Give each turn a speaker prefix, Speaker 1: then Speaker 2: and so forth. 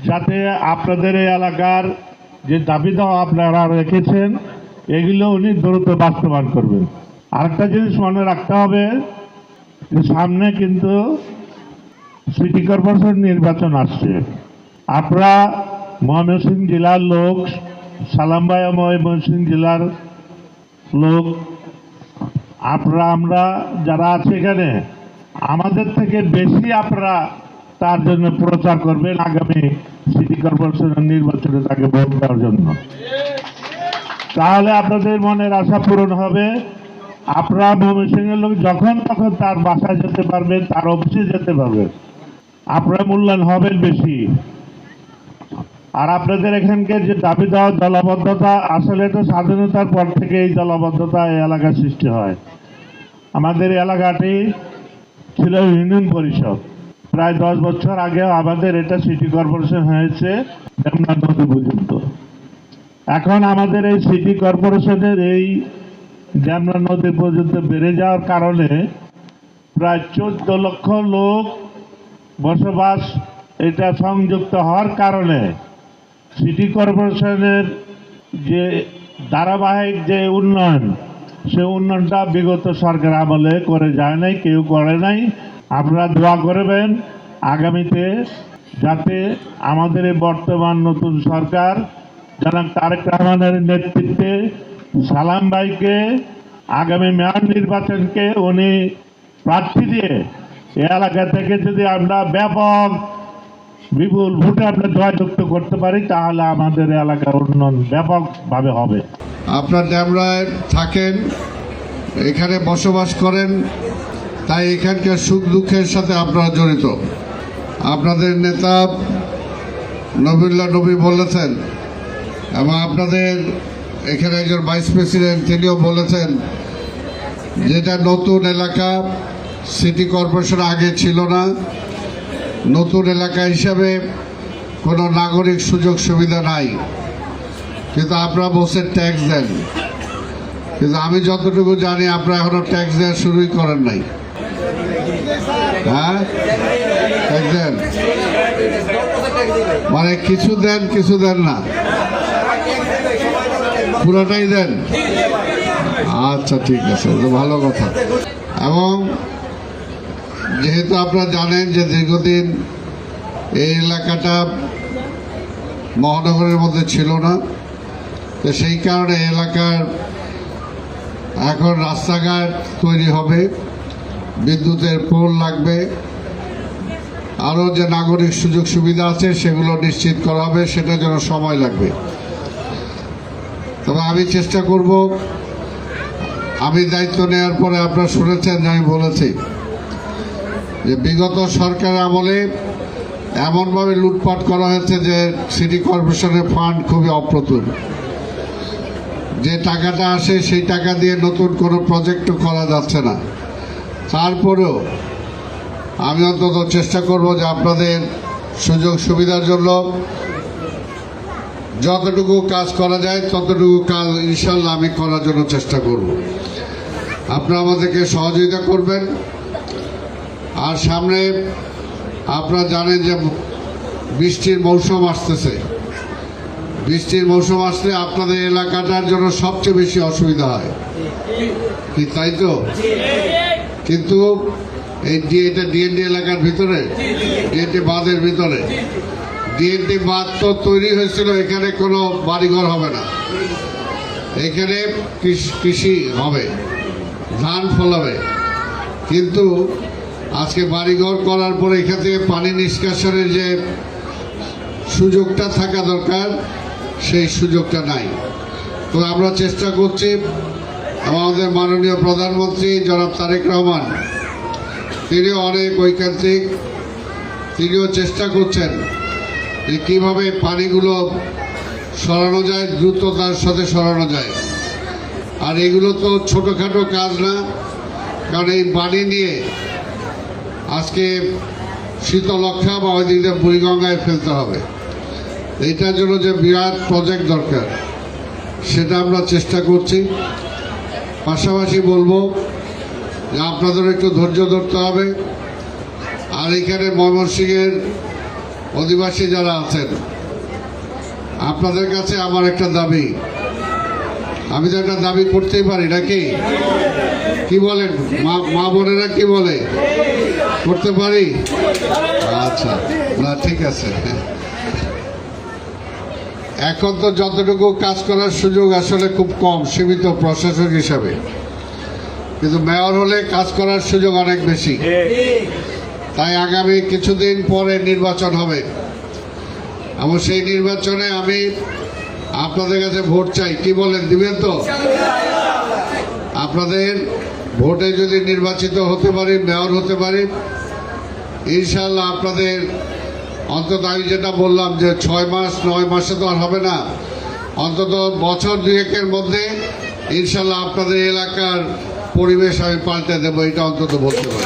Speaker 1: যাতে আপনাদের এই এলাকার যে দাবি দেওয়া আপনারা রেখেছেন এগুলো উনি দ্রুত বাস্তবায়ন করবেন। আরেকটা জিনিস মনে রাখতে হবে যে সামনে কিন্তু সিটি কর্পোরেশন নির্বাচন আসছে। আপনারা ময়মনসিংহ জেলার লোক, সালামবায়া ময়মনসিংহ জেলার লোক, আপনারা আমরা যারা আছে এখানে আমাদের থেকে বেশি আপনারা তার জন্য প্রচার করবেন আগামী সিটি কর্পোরেশনের নির্বাচনে তাকে ভোট দেওয়ার জন্য। তাহলে আপনাদের মনের আশা পূরণ হবে। আপনারা ময়মনসিংহের লোক যখন তখন তার বাসায় যেতে পারবেন, তার অফিসে যেতে পারবেন, আপনারা মূল্যায়ন হবেন বেশি। আর আপনাদের এখানকার যে দাবি দেওয়া জলাবদ্ধতা, আসলে এটা স্বাধীনতার পর থেকে এই জলাবদ্ধতা এই এলাকার সৃষ্টি হয়। আমাদের এলাকাটি ছিল ইউনিয়ন পরিষদ, প্রায় 10 বছর আগে আমাদের এটা সিটি কর্পোরেশন হয়েছে যমুনা নদী পর্যন্ত। এখন আমাদের এই সিটি কর্পোরেশনের এই যমুনা নদী পর্যন্ত বেড়ে যাওয়ার কারণে প্রায় 14 লক্ষ লোক বসবাস এটা সংযুক্ত হওয়ার কারণে সিটি কর্পোরেশনের যে ধারাবাহিক যে উন্নয়ন, সে উন্নয়নটা বিগত সরকার আমলে করে যায় নাই, কেউ করে নাই। আপনারা দোয়া করবেন আগামীতে যাতে আমাদের এই বর্তমান নতুন সরকার জনাব তারেক রহমানের নেতৃত্বে সালাম ভাইকে আগামী মেয়র নির্বাচনকে উনি প্রার্থী দিয়ে এই এলাকা থেকে যদি আমরা ব্যাপক বিপুল ভোটে আমরা জয়যুক্ত করতে পারি তাহলে আমাদের এলাকার উন্নয়ন ব্যাপকভাবে হবে।
Speaker 2: আপনার ড্যামরায় থাকেন, এখানে বসবাস করেন, তাই এখানকার সুখ দুঃখের সাথে আপনারা জড়িত। আপনাদের নেতা নবীউল্লাহ নবী বলেছেন এবং আপনাদের এখানে একজন ভাইস প্রেসিডেন্ট তিনিও বলেছেন যেটা নতুন এলাকা, সিটি কর্পোরেশন আগে ছিল না। নতুন এলাকা হিসাবে কোনো নাগরিক সুযোগ সুবিধা নাই, কিন্তু আপনারা বসে ট্যাক্স দেন। কিন্তু আমি যতটুকু জানি আপনারা এখনো ট্যাক্স দেওয়া শুরুই করেন নাই। হ্যাঁ, ট্যাক্স দেন মানে কিছু দেন কিছু দেন না, পুরোটাই দেন। আচ্ছা ঠিক আছে, ভালো কথা। এবং যেহেতু আপনারা জানেন যে দীর্ঘদিন এই এলাকাটা মহানগরের মধ্যে ছিল না, তো সেই কারণে এলাকার এখন রাস্তাঘাট তৈরি হবে, বিদ্যুতের পোল লাগবে, আরও যে নাগরিক সুযোগ সুবিধা আছে সেগুলো নিশ্চিত করা হবে, সেটার জন্য সময় লাগবে। তবে আমি চেষ্টা করব, আমি দায়িত্ব নেওয়ার পরে আপনারা শুনেছেন যে আমি বলেছি যে বিগত সরকার আমলে এমনভাবে লুটপাট করা হয়েছে যে সিটি কর্পোরেশনের ফান্ড খুবই অপ্রতুল। যে টাকাটা আসে সেই টাকা দিয়ে নতুন কোনো প্রজেক্টও করা যাচ্ছে না। তারপরেও আমি অন্তত চেষ্টা করব যে আপনাদের সুযোগ সুবিধার জন্য যতটুকু কাজ করা যায় ততটুকু কাজ ইনশাল্লাহ আমি করার জন্য চেষ্টা করব। আপনারা আমাদেরকে সহযোগিতা করবেন। আর সামনে আপনারা জানেন যে বৃষ্টির মৌসুম আসতেছে। বৃষ্টির মৌসুম আসলে আপনাদের এলাকাটার জন্য সবচেয়ে বেশি অসুবিধা হয়, কি তাই তো? কিন্তু এটা ডিএনডি এলাকার ভিতরে, ডিএনডি বাঁধের ভিতরে, ডিএনডি বাঁধ তো তৈরি হয়েছিল, এখানে কোনো বাড়িঘর হবে না, এখানে কৃষি হবে, ধান ফলাবে। কিন্তু আজকে বাড়িঘর করার পরে এখান থেকে পানি নিষ্কাশনের যে সুযোগটা থাকা দরকার সেই সুযোগটা নাই। তো আমরা চেষ্টা করছি, আমাদের মাননীয় প্রধানমন্ত্রী জনাব তারেক রহমান তিনিও অনেক ঐকান্তিক, তিনিও চেষ্টা করছেন যে কীভাবে পানিগুলো সরানো যায়, দ্রুততার সাথে সরানো যায়। আর এগুলো তো ছোটোখাটো কাজ না, কারণ এই পানি নিয়ে আজকে শীতলক্ষা বা ওই দিকে বুড়িগঙ্গায় ফেলতে হবে। এইটার জন্য যে বিরাট প্রজেক্ট দরকার সেটা আমরা চেষ্টা করছি। পাশাপাশি বলবো যে আপনাদের একটু ধৈর্য ধরতে হবে। আর এখানে ময়মনসিংহের অধিবাসী যারা আছেন, আপনাদের কাছে আমার একটা দাবি, আমি তো একটা দাবি করতেই পারি নাকি? কি বলেন মা বোনেরা, কি বলে? করতে পারি? আচ্ছা, না ঠিক আছে। এখন তো যতটুকু কাজ করার সুযোগ আসলে খুব কম, সীমিত প্রশাসক হিসাবে, কিন্তু মেয়র হলে কাজ করার সুযোগ অনেক বেশি। তাই আগামী কিছুদিন পরে নির্বাচন হবে এবং সেই নির্বাচনে আমি আপনাদের কাছে ভোট চাই। কি বলেন, দিবেন তো? আপনাদের ভোটে যদি নির্বাচিত হতে পারি, মেয়র হতে পারি, ইনশাল্লাহ আপনাদের অন্তত আমি যেটা বললাম যে 6 মাস 9 মাসে তো আর হবে না, অন্তত বছর 2-1-এর মধ্যে ইনশাল্লাহ আপনাদের এলাকার পরিবেশ আমি পাল্টে দেবো, এটা অন্তত বলতে পারি।